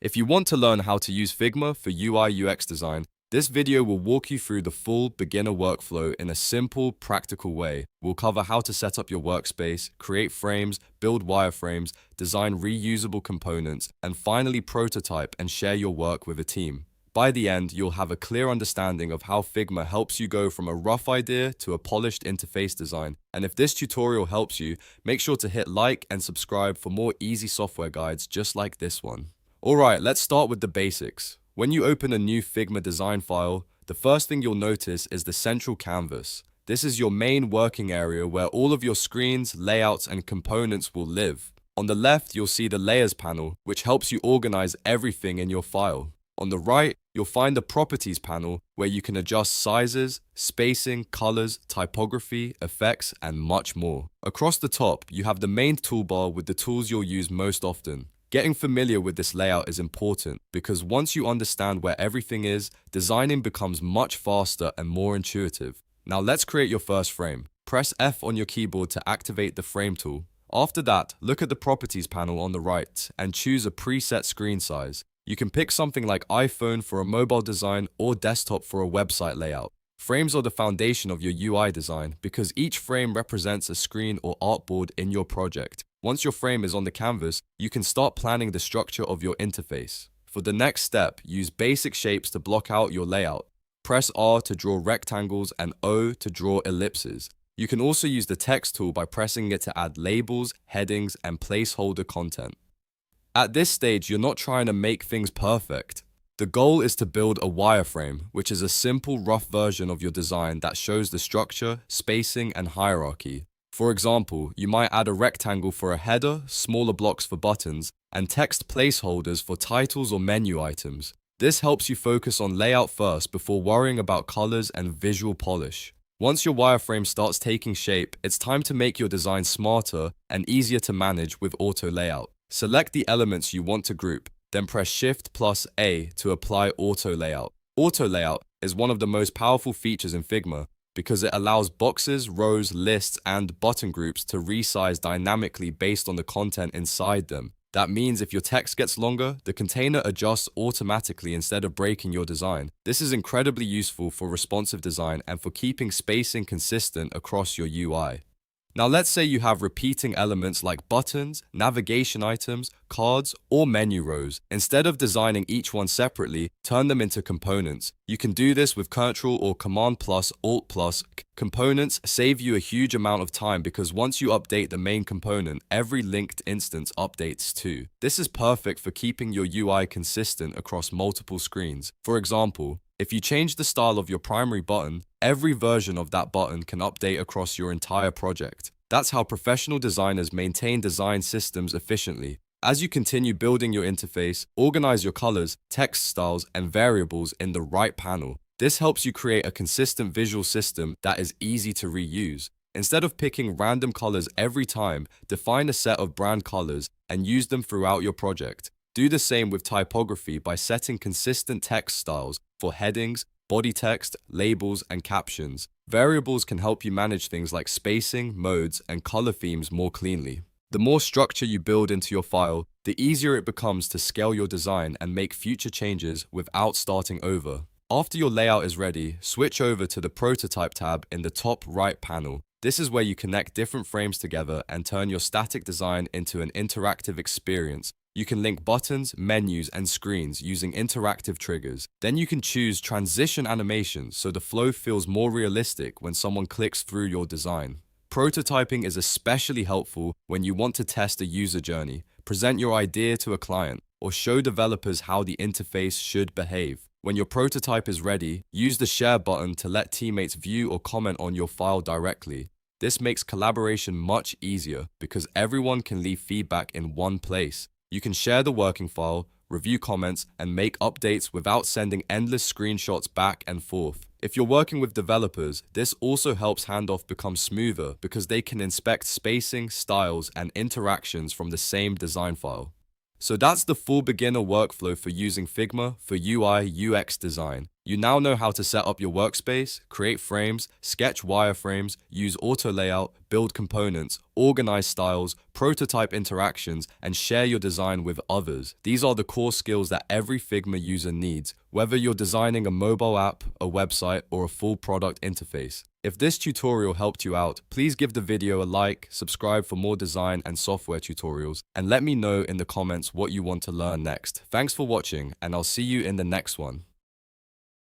If you want to learn how to use Figma for UI/UX design, this video will walk you through the full beginner workflow in a simple, practical way. We'll cover how to set up your workspace, create frames, build wireframes, design reusable components, and finally prototype and share your work with a team. By the end, you'll have a clear understanding of how Figma helps you go from a rough idea to a polished interface design. And if this tutorial helps you, make sure to hit like and subscribe for more easy software guides just like this one. Alright, let's start with the basics. When you open a new Figma design file, the first thing you'll notice is the central canvas. This is your main working area where all of your screens, layouts, and components will live. On the left, you'll see the Layers panel, which helps you organize everything in your file. On the right, you'll find the Properties panel, where you can adjust sizes, spacing, colors, typography, effects, and much more. Across the top, you have the main toolbar with the tools you'll use most often. Getting familiar with this layout is important because once you understand where everything is, designing becomes much faster and more intuitive. Now let's create your first frame. Press F on your keyboard to activate the frame tool. After that, look at the Properties panel on the right and choose a preset screen size. You can pick something like iPhone for a mobile design or desktop for a website layout. Frames are the foundation of your UI design because each frame represents a screen or artboard in your project. Once your frame is on the canvas, you can start planning the structure of your interface. For the next step, use basic shapes to block out your layout. Press R to draw rectangles and O to draw ellipses. You can also use the text tool by pressing it to add labels, headings, and placeholder content. At this stage, you're not trying to make things perfect. The goal is to build a wireframe, which is a simple, rough version of your design that shows the structure, spacing, and hierarchy. For example, you might add a rectangle for a header, smaller blocks for buttons, and text placeholders for titles or menu items. This helps you focus on layout first before worrying about colors and visual polish. Once your wireframe starts taking shape, it's time to make your design smarter and easier to manage with auto layout. Select the elements you want to group, then press Shift+A to apply auto layout. Auto layout is one of the most powerful features in Figma, because it allows boxes, rows, lists, and button groups to resize dynamically based on the content inside them. That means if your text gets longer, the container adjusts automatically instead of breaking your design. This is incredibly useful for responsive design and for keeping spacing consistent across your UI. Now let's say you have repeating elements like buttons, navigation items, cards, or menu rows. Instead of designing each one separately, turn them into components. You can do this with Ctrl or Command+Alt+. Components save you a huge amount of time because once you update the main component, every linked instance updates too. This is perfect for keeping your UI consistent across multiple screens. For example, if you change the style of your primary button, every version of that button can update across your entire project. That's how professional designers maintain design systems efficiently. As you continue building your interface, organize your colors, text styles, and variables in the right panel. This helps you create a consistent visual system that is easy to reuse. Instead of picking random colors every time, define a set of brand colors and use them throughout your project. Do the same with typography by setting consistent text styles for headings, body text, labels, and captions. Variables can help you manage things like spacing, modes, and color themes more cleanly. The more structure you build into your file, the easier it becomes to scale your design and make future changes without starting over. After your layout is ready, switch over to the Prototype tab in the top right panel. This is where you connect different frames together and turn your static design into an interactive experience. You can link buttons, menus, and screens using interactive triggers. Then you can choose transition animations so the flow feels more realistic when someone clicks through your design. Prototyping is especially helpful when you want to test a user journey, present your idea to a client, or show developers how the interface should behave. When your prototype is ready, use the share button to let teammates view or comment on your file directly. This makes collaboration much easier because everyone can leave feedback in one place. You can share the working file, review comments, and make updates without sending endless screenshots back and forth. If you're working with developers, this also helps handoff become smoother because they can inspect spacing, styles, and interactions from the same design file. So that's the full beginner workflow for using Figma for UI UX design. You now know how to set up your workspace, create frames, sketch wireframes, use auto layout, build components, organize styles, prototype interactions, and share your design with others. These are the core skills that every Figma user needs, whether you're designing a mobile app, a website, or a full product interface. If this tutorial helped you out, please give the video a like, subscribe for more design and software tutorials, and let me know in the comments what you want to learn next. Thanks for watching, and I'll see you in the next one.